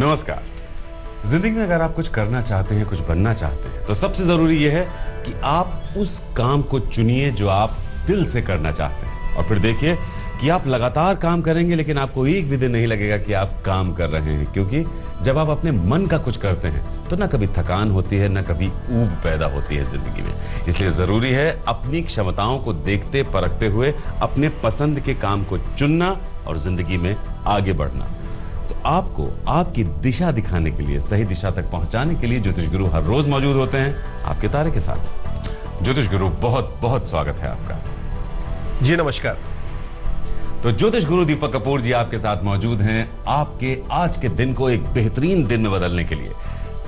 नमस्कार। जिंदगी में अगर आप कुछ करना चाहते हैं, कुछ बनना चाहते हैं, तो सबसे जरूरी यह है कि आप उस काम को चुनिए जो आप दिल से करना चाहते हैं, और फिर देखिए कि आप लगातार काम करेंगे लेकिन आपको एक भी दिन नहीं लगेगा कि आप काम कर रहे हैं, क्योंकि जब आप अपने मन का कुछ करते हैं तो ना कभी थकान होती है, ना कभी ऊब पैदा होती है जिंदगी में। इसलिए जरूरी है अपनी क्षमताओं को देखते परखते हुए अपने पसंद के काम को चुनना और जिंदगी में आगे बढ़ना। तो आपको आपकी दिशा दिखाने के लिए, सही दिशा तक पहुंचाने के लिए ज्योतिष गुरु हर रोज मौजूद होते हैं आपके तारे के साथ। ज्योतिष गुरु बहुत बहुत स्वागत है आपका। जी नमस्कार। तो ज्योतिष गुरु दीपक कपूर जी आपके साथ मौजूद हैं आपके आज के दिन को एक बेहतरीन दिन में बदलने के लिए।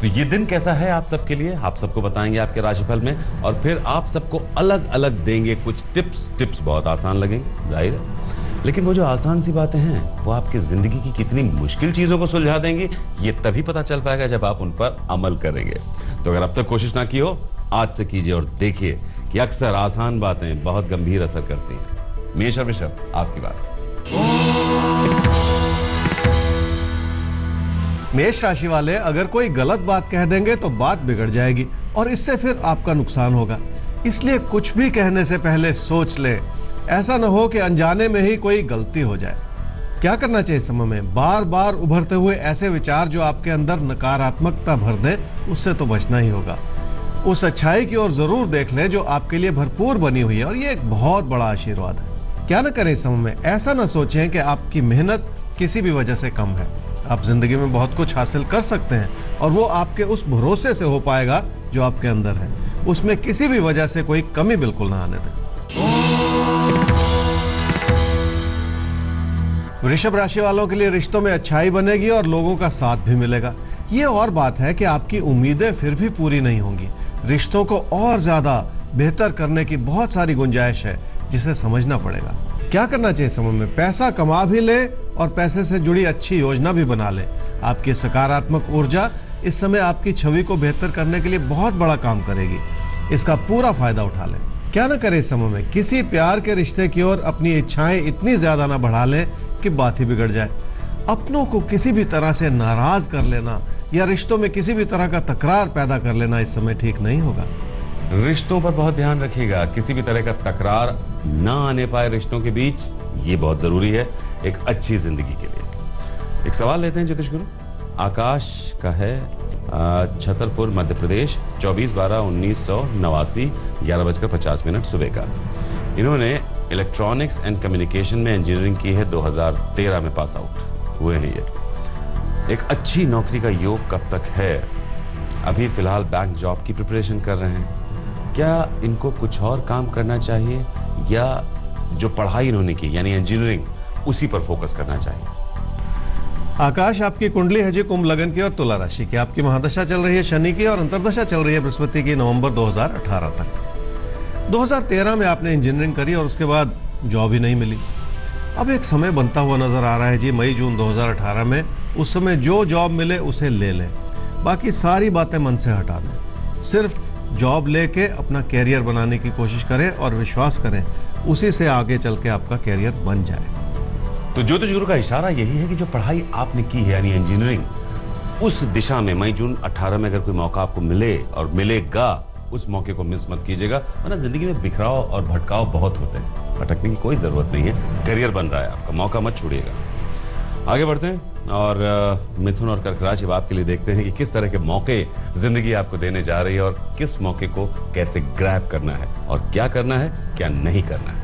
तो ये दिन कैसा है आप सबके लिए, आप सबको बताएंगे आपके राशिफल में, और फिर आप सबको अलग अलग देंगे कुछ टिप्स बहुत आसान लगेंगे जाहिर है, लेकिन वो जो आसान सी बातें हैं वो आपकी जिंदगी की कितनी मुश्किल चीजों को सुलझा देंगी ये तभी पता चल पाएगा जब आप उन पर अमल करेंगे। तो अगर अब तक कोशिश ना की हो, आज से कीजिए और देखिए कि अक्सर आसान बातें बहुत गंभीर असर करती हैं। मेष और वृषभ, आपकी बात। मेष राशि वाले अगर कोई गलत बात कह देंगे तो बात बिगड़ जाएगी और इससे फिर आपका नुकसान होगा। इसलिए कुछ भी कहने से पहले सोच ले, ऐसा न हो कि अनजाने में ही कोई गलती हो जाए। क्या करना चाहिए इस समय में? बार बार उभरते हुए ऐसे विचार जो आपके अंदर नकारात्मकता भर दे, उससे तो बचना ही होगा। उस अच्छाई की ओर जरूर देख ले जो आपके लिए भरपूर बनी हुई है, और ये एक बहुत बड़ा आशीर्वाद है। क्या न करें इस समय में? ऐसा न सोचें कि आपकी मेहनत किसी भी वजह से कम है। आप जिंदगी में बहुत कुछ हासिल कर सकते हैं और वो आपके उस भरोसे से हो पाएगा जो आपके अंदर है। उसमें किसी भी वजह से कोई कमी बिल्कुल ना आने दें। वृषभ राशि वालों के लिए रिश्तों में अच्छाई बनेगी और लोगों का साथ भी मिलेगा। ये और बात है कि आपकी उम्मीदें फिर भी पूरी नहीं होंगी। रिश्तों को और ज्यादा बेहतर करने की बहुत सारी गुंजाइश है जिसे समझना पड़ेगा। क्या करना चाहिए समय में? पैसा कमा भी ले और पैसे से जुड़ी अच्छी योजना भी बना ले। आपकी सकारात्मक ऊर्जा इस समय आपकी छवि को बेहतर करने के लिए बहुत बड़ा काम करेगी। इसका पूरा फायदा उठा ले। क्या न करे इस समय में? किसी प्यार के रिश्ते की ओर अपनी इच्छाएं इतनी ज्यादा ना बढ़ा ले कि बात ही बिगड़ जाए। अपनों को किसी भी तरह से नाराज कर लेना या रिश्तों में किसी भी तरह का तकरार पैदा कर लेना इस समय ठीक नहीं होगा। रिश्तों पर बहुत ध्यान रखिएगा, किसी भी तरह का तकरार ना आने पाए रिश्तों के बीच, ये बहुत जरूरी है एक अच्छी जिंदगी के लिए। एक सवाल लेते हैं ज्योतिष गुरु। आकाश का है छतरपुर मध्य प्रदेश, 24/12/1989 11:50 सुबह का। इन्होंने इलेक्ट्रॉनिक्स एंड कम्युनिकेशन में इंजीनियरिंग की है, 2013 में पास आउट हुए हैं। ये एक अच्छी नौकरी का योग कब तक है? अभी फिलहाल बैंक जॉब की प्रिपरेशन कर रहे हैं। क्या इनको कुछ और काम करना चाहिए या जो पढ़ाई इन्होंने की यानी इंजीनियरिंग, उसी पर फोकस करना चाहिए? आकाश, आपकी कुंडली है जी कुंभ लगन की और तुला राशि की। आपकी महादशा चल रही है शनि की और अंतर्दशा चल रही है बृहस्पति की नवंबर 2018 तक। 2013 में आपने इंजीनियरिंग करी और उसके बाद जॉब ही नहीं मिली। अब एक समय बनता हुआ नजर आ रहा है जी, मई जून 2018 में। उस समय जो जॉब मिले उसे ले लें, बाकी सारी बातें मन से हटा दें। सिर्फ जॉब लेके अपना कैरियर बनाने की कोशिश करें और विश्वास करें उसी से आगे चल के आपका कैरियर बन जाए। तो ज्योतिष गुरु का इशारा यही है कि जो पढ़ाई आपने की है यानी इंजीनियरिंग, उस दिशा में मई जून 18 में अगर कोई मौका आपको मिले और मिलेगा, उस मौके को मिस मत कीजिएगा, वरना जिंदगी में बिखराव और भटकाव बहुत होते हैं। भटकने की कोई जरूरत नहीं है, करियर बन रहा है आपका, मौका मत छोड़िएगा। आगे बढ़ते हैं और मिथुन और कर्क राशि आपके लिए देखते हैं कि किस तरह के मौके जिंदगी आपको देने जा रही है और किस मौके को कैसे ग्रैब करना है और क्या करना है, क्या नहीं करना है।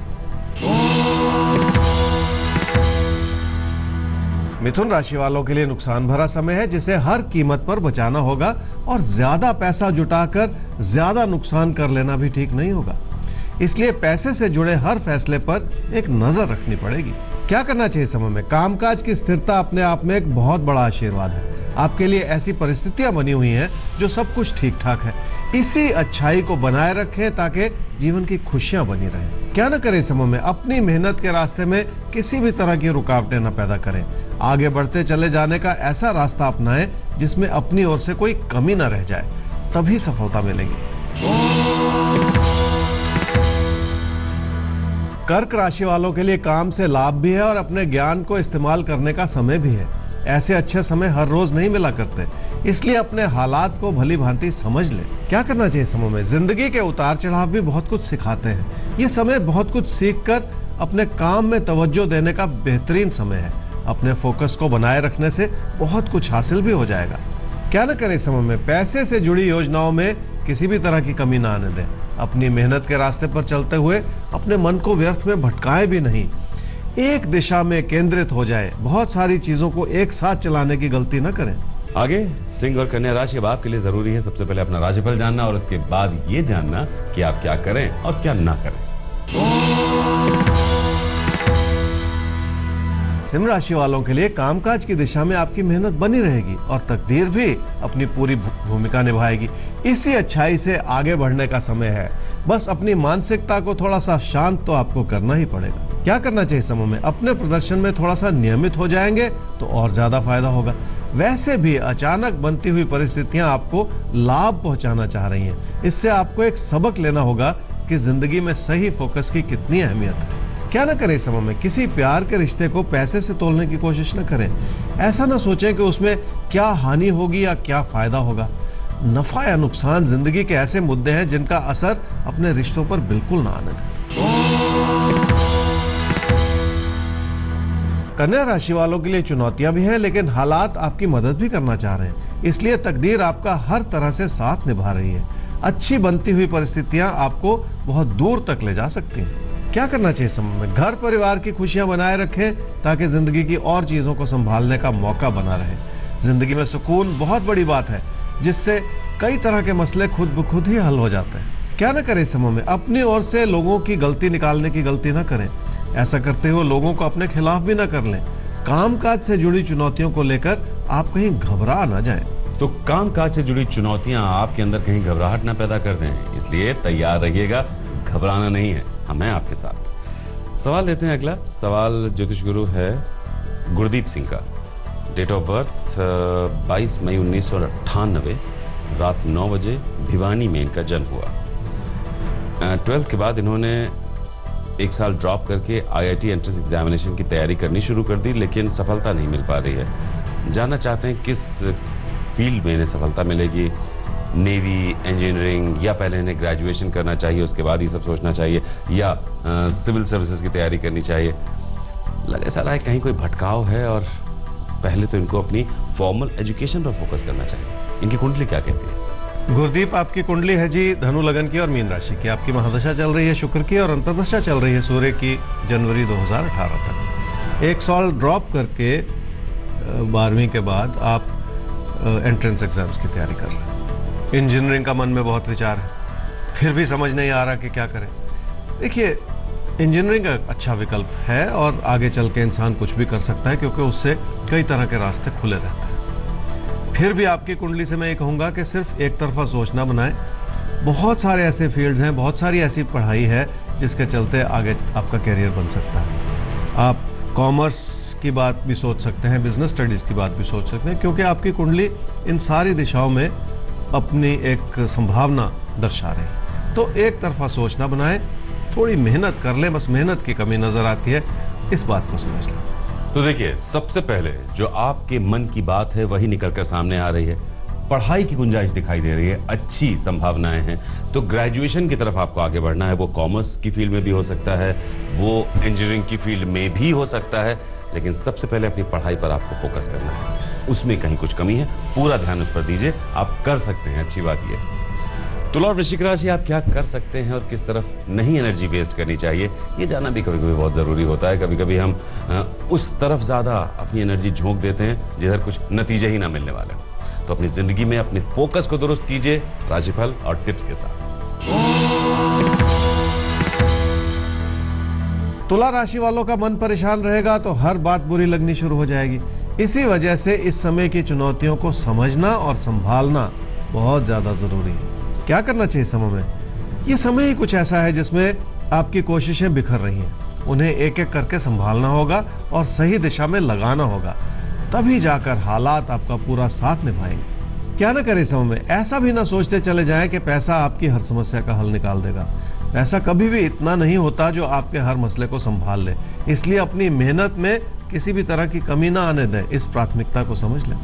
मिथुन राशि वालों के लिए नुकसान भरा समय है जिसे हर कीमत पर बचाना होगा, और ज्यादा पैसा जुटाकर ज्यादा नुकसान कर लेना भी ठीक नहीं होगा। इसलिए पैसे से जुड़े हर फैसले पर एक नजर रखनी पड़ेगी। क्या करना चाहिए समय में? कामकाज की स्थिरता अपने आप में एक बहुत बड़ा आशीर्वाद है। आपके लिए ऐसी परिस्थितियां बनी हुई हैं जो सब कुछ ठीक ठाक है। इसी अच्छाई को बनाए रखें ताकि जीवन की खुशियां बनी रहें। क्या न करें समय में? अपनी मेहनत के रास्ते में किसी भी तरह की रुकावटें न पैदा करें। आगे बढ़ते चले जाने का ऐसा रास्ता अपनाएं जिसमें अपनी ओर से कोई कमी न रह जाए, तभी सफलता मिलेगी। कर्क राशि वालों के लिए काम से लाभ भी है और अपने ज्ञान को इस्तेमाल करने का समय भी है। ऐसे अच्छे समय हर रोज नहीं मिला करते, इसलिए अपने हालात को भली भांति समझ ले। क्या करना चाहिए समय में? जिंदगी के उतार चढ़ाव भी बहुत कुछ सिखाते हैं। ये समय बहुत कुछ सीखकर अपने काम में तवज्जो देने का बेहतरीन समय है। अपने फोकस को बनाए रखने से बहुत कुछ हासिल भी हो जाएगा। क्या न करें समय में? पैसे से जुड़ी योजनाओं में किसी भी तरह की कमी ना आने दें। अपनी मेहनत के रास्ते पर चलते हुए अपने मन को व्यर्थ में भटकाए भी नहीं। एक दिशा में केंद्रित हो जाए। बहुत सारी चीजों को एक साथ चलाने की गलती न करें। आगे सिंह और कन्या राशि अब आपके लिए जरूरी है सबसे पहले अपना राशिफल जानना और उसके बाद ये जानना कि आप क्या करें और क्या ना करें। सिंह राशि वालों के लिए कामकाज की दिशा में आपकी मेहनत बनी रहेगी और तकदीर भी अपनी पूरी भूमिका निभाएगी। इसी अच्छाई से आगे बढ़ने का समय है। बस अपनी मानसिकता को थोड़ा सा शांत तो आपको करना ही पड़ेगा। क्या करना चाहिए समय में? अपने प्रदर्शन में थोड़ा सा नियमित हो जाएंगे तो और ज्यादा फायदा होगा। वैसे भी अचानक बनती हुई परिस्थितियां आपको लाभ पहुंचाना चाह रही हैं। इससे आपको एक सबक लेना होगा कि जिंदगी में सही फोकस की कितनी अहमियत है। क्या ना करें समय में? किसी प्यार के रिश्ते को पैसे से तोलने की कोशिश न करें। ऐसा ना सोचें कि उसमें क्या हानि होगी या क्या फायदा होगा। नफा या नुकसान जिंदगी के ऐसे मुद्दे हैं जिनका असर अपने रिश्तों पर बिल्कुल ना आने दें। कन्या राशि वालों के लिए चुनौतियां भी हैं, लेकिन हालात आपकी मदद भी करना चाह रहे हैं। इसलिए तकदीर आपका हर तरह से साथ निभा रही है। अच्छी बनती हुई परिस्थितियां आपको बहुत दूर तक ले जा सकती हैं। क्या करना चाहिए समय में? घर परिवार की खुशियां बनाए रखें ताकि जिंदगी की और चीजों को संभालने का मौका बना रहे। जिंदगी में सुकून बहुत बड़ी बात है, जिससे कई तरह के मसले खुद ब खुद ही हल हो जाते हैं। क्या न करें समय में? अपनी ओर से लोगों की गलती निकालने की गलती न करें। ऐसा करते हुए लोगों को अपने खिलाफ भी न कर लें। कामकाज से जुड़ी चुनौतियों को लेकर आप कहीं घबरा न जाएं। तो कामकाज से जुड़ी चुनौतियां आपके अंदर कहीं घबराहट न पैदा कर दें, इसलिए तैयार रहिएगा। घबराना नहीं है, हम हैं आपके साथ। सवाल लेते हैं अगला सवाल। ज्योतिष गुरु है गुरदीप सिंह का। डेट ऑफ बर्थ 22 मई 1998, रात 9 बजे भिवानी में इनका जन्म हुआ। 12th के बाद इन्होंने एक साल ड्रॉप करके IIT एंट्रेंस एग्जामिनेशन की तैयारी करनी शुरू कर दी, लेकिन सफलता नहीं मिल पा रही है। जानना चाहते हैं किस फील्ड में इन्हें सफलता मिलेगी। नेवी, इंजीनियरिंग, या पहले इन्हें ग्रेजुएशन करना चाहिए उसके बाद ये सब सोचना चाहिए, या सिविल सर्विसेज की तैयारी करनी चाहिए। लग ऐसा रहा है कहीं कोई भटकाव है और पहले तो इनको अपनी फॉर्मल एजुकेशन पर फोकस करना चाहिए। इनकी कुंडली क्या कहती है? गुरदीप, आपकी कुंडली है जी धनु लगन की और मीन राशि की। आपकी महादशा चल रही है शुक्र की और अंतर्दशा चल रही है सूर्य की जनवरी 2018 तक। एक साल ड्रॉप करके 12वीं के बाद आप एंट्रेंस एग्जाम्स की तैयारी कर रहे हैं। इंजीनियरिंग का मन में बहुत विचार है, फिर भी समझ नहीं आ रहा कि क्या करें। देखिए, इंजीनियरिंग एक अच्छा विकल्प है और आगे चल के इंसान कुछ भी कर सकता है, क्योंकि उससे कई तरह के रास्ते खुले रहते हैं। फिर भी आपकी कुंडली से मैं ये कहूँगा कि सिर्फ एक तरफा सोच ना बनाएं। बहुत सारे ऐसे फील्ड्स हैं, बहुत सारी ऐसी पढ़ाई है जिसके चलते आगे आपका कैरियर बन सकता है। आप कॉमर्स की बात भी सोच सकते हैं, बिजनेस स्टडीज़ की बात भी सोच सकते हैं, क्योंकि आपकी कुंडली इन सारी दिशाओं में अपनी एक संभावना दर्शा रही है। तो एक तरफा सोच ना बनाएं, थोड़ी मेहनत कर लें। बस मेहनत की कमी नजर आती है, इस बात को समझ लें। तो देखिए, सबसे पहले जो आपके मन की बात है वही निकलकर सामने आ रही है। पढ़ाई की गुंजाइश दिखाई दे रही है, अच्छी संभावनाएं हैं। तो ग्रेजुएशन की तरफ आपको आगे बढ़ना है। वो कॉमर्स की फील्ड में भी हो सकता है, वो इंजीनियरिंग की फील्ड में भी हो सकता है, लेकिन सबसे पहले अपनी पढ़ाई पर आपको फोकस करना है। उसमें कहीं कुछ कमी है, पूरा ध्यान उस पर दीजिए। आप कर सकते हैं, अच्छी बात यह है। तुला और वृश्चिक राशि, आप क्या कर सकते हैं और किस तरफ नहीं एनर्जी वेस्ट करनी चाहिए, ये जानना भी कभी कभी बहुत ज़रूरी होता है। कभी कभी हम उस तरफ ज़्यादा अपनी एनर्जी झोंक देते हैं जिधर कुछ नतीजे ही ना मिलने वाले। तो अपनी ज़िंदगी में अपने फोकस को दुरुस्त कीजिए राशिफल और टिप्स के साथ। तुला राशि वालों का मन परेशान रहेगा तो हर बात बुरी लगनी शुरू हो जाएगी। इसी वजह से इस समय की चुनौतियों को समझना और संभालना बहुत ज़्यादा ज़रूरी है। क्या करना चाहिए समय में? ये समय ही कुछ ऐसा है जिसमें आपकी कोशिशें बिखर रही हैं। उन्हें एक एक करके संभालना होगा और सही दिशा में लगाना होगा, तभी जाकर हालात आपका पूरा साथ निभाएंगे। क्या ना करें समय में, ऐसा भी ना सोचते चले जाएं कि पैसा आपकी हर समस्या का हल निकाल देगा। पैसा कभी भी इतना नहीं होता जो आपके हर मसले को संभाल ले। इसलिए अपनी मेहनत में किसी भी तरह की कमी ना आने दें, इस प्राथमिकता को समझ लें।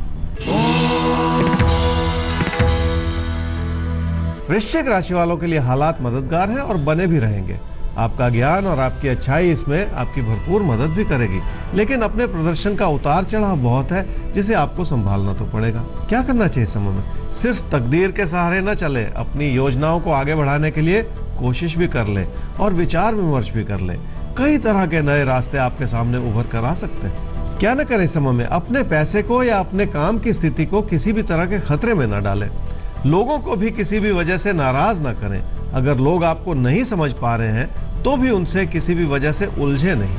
वृश्चिक राशि वालों के लिए हालात मददगार हैं और बने भी रहेंगे। आपका ज्ञान और आपकी अच्छाई इसमें आपकी भरपूर मदद भी करेगी, लेकिन अपने प्रदर्शन का उतार चढ़ाव बहुत है जिसे आपको संभालना तो पड़ेगा। क्या करना चाहिए समय में? सिर्फ तकदीर के सहारे न चले, अपनी योजनाओं को आगे बढ़ाने के लिए कोशिश भी कर ले और विचार विमर्श भी कर ले। कई तरह के नए रास्ते आपके सामने उभर कर आ सकते हैं। क्या न करें समय में? अपने पैसे को या अपने काम की स्थिति को किसी भी तरह के खतरे में न डालें। लोगों को भी किसी भी वजह से नाराज ना करें। अगर लोग आपको नहीं समझ पा रहे हैं तो भी उनसे किसी भी वजह से उलझे नहीं।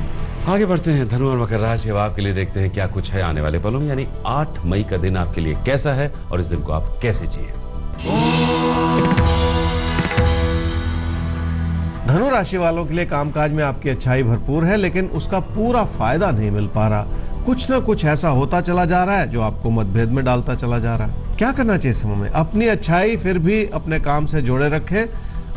आगे बढ़ते हैं धनु और मकर राशि। अब आपके लिए देखते हैं क्या कुछ है आने वाले पलों में, यानी 8 मई का दिन आपके लिए कैसा है और इस दिन को आप कैसे जिए। धनु राशि वालों के लिए कामकाज में आपकी अच्छाई भरपूर है, लेकिन उसका पूरा फायदा नहीं मिल पा रहा। कुछ ना कुछ ऐसा होता चला जा रहा है जो आपको मतभेद में डालता चला जा रहा है। क्या करना चाहिए समय में? अपनी अच्छाई फिर भी अपने काम से जोड़े रखें।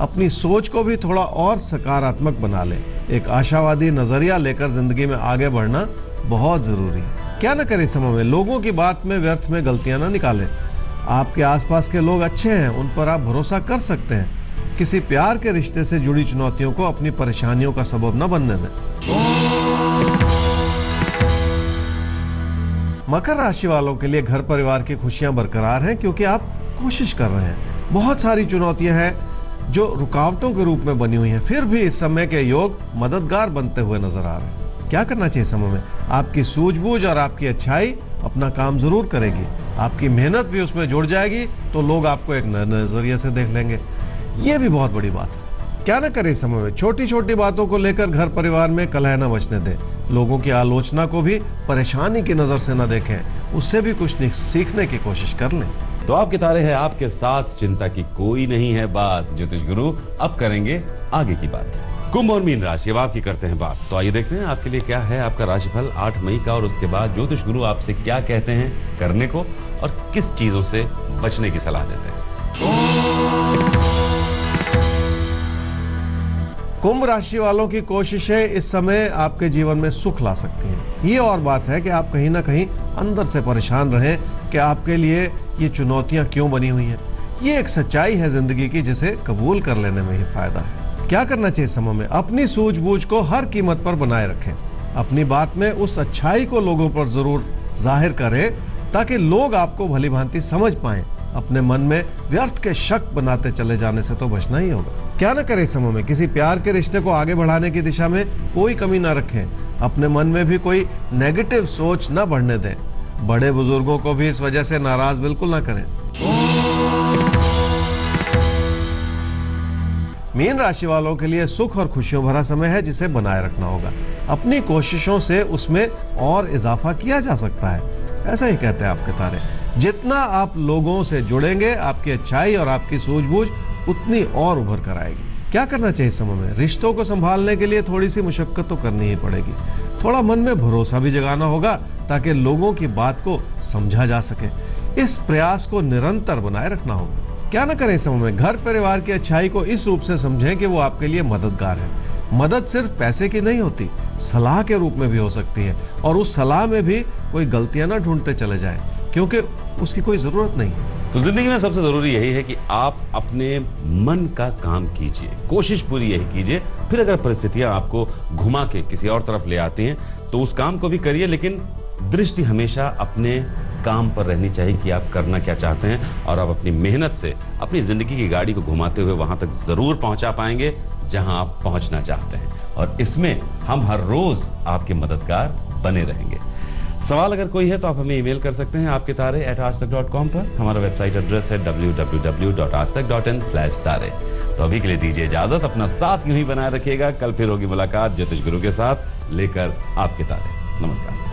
अपनी सोच को भी थोड़ा और सकारात्मक बना लें। एक आशावादी नजरिया लेकर जिंदगी में आगे बढ़ना बहुत जरूरी है। क्या न करें समय में? लोगों की बात में व्यर्थ में गलतियां ना निकालें। आपके आसपास के लोग अच्छे हैं, उन पर आप भरोसा कर सकते हैं। किसी प्यार के रिश्ते से जुड़ी चुनौतियों को अपनी परेशानियों का सबब न बनने दें। मकर राशि वालों के लिए घर परिवार की खुशियां बरकरार हैं, क्योंकि आप कोशिश कर रहे हैं। बहुत सारी चुनौतियां हैं जो रुकावटों के रूप में बनी हुई हैं, फिर भी इस समय के योग मददगार बनते हुए नजर आ रहे हैं। क्या करना चाहिए समय में? आपकी सूझबूझ और आपकी अच्छाई अपना काम जरूर करेगी। आपकी मेहनत भी उसमें जुड़ जाएगी तो लोग आपको एक नए नजरिए से देख लेंगे। ये भी बहुत बड़ी बात है। क्या न करें समय में? छोटी छोटी बातों को लेकर घर परिवार में कलह न मचने दें। लोगों की आलोचना को भी परेशानी की नजर से न देखें, उससे भी कुछ सीखने की कोशिश कर लें। तो आपके तारे हैं आपके साथ, चिंता की कोई नहीं है बात। ज्योतिष गुरु अब करेंगे आगे की बात। कुंभ और मीन राशि अब आपकी करते हैं बात। तो आइए देखते हैं आपके लिए क्या है आपका राशिफल 8 मई का, और उसके बाद ज्योतिष गुरु आपसे क्या कहते हैं करने को और किस चीजों से बचने की सलाह देते हैं। कुंभ राशि वालों की कोशिशें इस समय आपके जीवन में सुख ला सकती हैं। ये और बात है कि आप कहीं ना कहीं अंदर से परेशान रहें कि आपके लिए ये चुनौतियां क्यों बनी हुई हैं। ये एक सच्चाई है जिंदगी की, जिसे कबूल कर लेने में ही फायदा है। क्या करना चाहिए समय में? अपनी सूझबूझ को हर कीमत पर बनाए रखें। अपनी बात में उस अच्छाई को लोगों पर जरूर जाहिर करें ताकि लोग आपको भली भांति समझ पाएं। अपने मन में व्यर्थ के शक बनाते चले जाने से तो बचना ही होगा। क्या न करें समय में? किसी प्यार के रिश्ते को आगे बढ़ाने की दिशा में कोई कमी ना रखें। अपने मन में भी कोई नेगेटिव सोच न बढ़ने दें। बड़े बुजुर्गों को भी इस वजह से नाराज बिल्कुल ना करें। मीन राशि वालों के लिए सुख और खुशियों भरा समय है, जिसे बनाए रखना होगा। अपनी कोशिशों से उसमें और इजाफा किया जा सकता है, ऐसा ही कहते हैं आपके तारे। जितना आप लोगों से जुड़ेंगे, आपकी अच्छाई और आपकी सूझबूझ उतनी और उभर कर आएगी। क्या करना चाहिए समय में? रिश्तों को संभालने के लिए थोड़ी सी मुशक्कत तो करनी ही पड़ेगी। थोड़ा मन में भरोसा भी जगाना होगा ताकि लोगों की बात को समझा जा सके। इस प्रयास को निरंतर बनाए रखना होगा। क्या न करें समय में? घर परिवार की अच्छाई को इस रूप से समझें कि वो आपके लिए मददगार है। मदद सिर्फ पैसे की नहीं होती, सलाह के रूप में भी हो सकती है, और उस सलाह में भी कोई गलतियां ना ढूंढते चले जाएं, क्योंकि उसकी कोई जरूरत नहीं है। तो जिंदगी में सबसे जरूरी यही है कि आप अपने मन का काम कीजिए, कोशिश पूरी यही कीजिए। फिर अगर परिस्थितियां आपको घुमा के किसी और तरफ ले आती हैं तो उस काम को भी करिए, लेकिन दृष्टि हमेशा अपने काम पर रहनी चाहिए कि आप करना क्या चाहते हैं, और आप अपनी मेहनत से अपनी जिंदगी की गाड़ी को घुमाते हुए वहां तक जरूर पहुंचा पाएंगे जहां आप पहुंचना चाहते हैं। और इसमें हम हर रोज आपके मददगार बने रहेंगे। सवाल अगर कोई है तो आप हमें ईमेल कर सकते हैं आपके तारे@aajtak.com पर। हमारा वेबसाइट एड्रेस है www.aajtak.in/तारे। तो अभी के लिए दीजिए इजाजत, अपना साथ यूं ही बनाए रखिएगा। कल फिर होगी मुलाकात ज्योतिष गुरु के साथ लेकर आपके तारे। नमस्कार।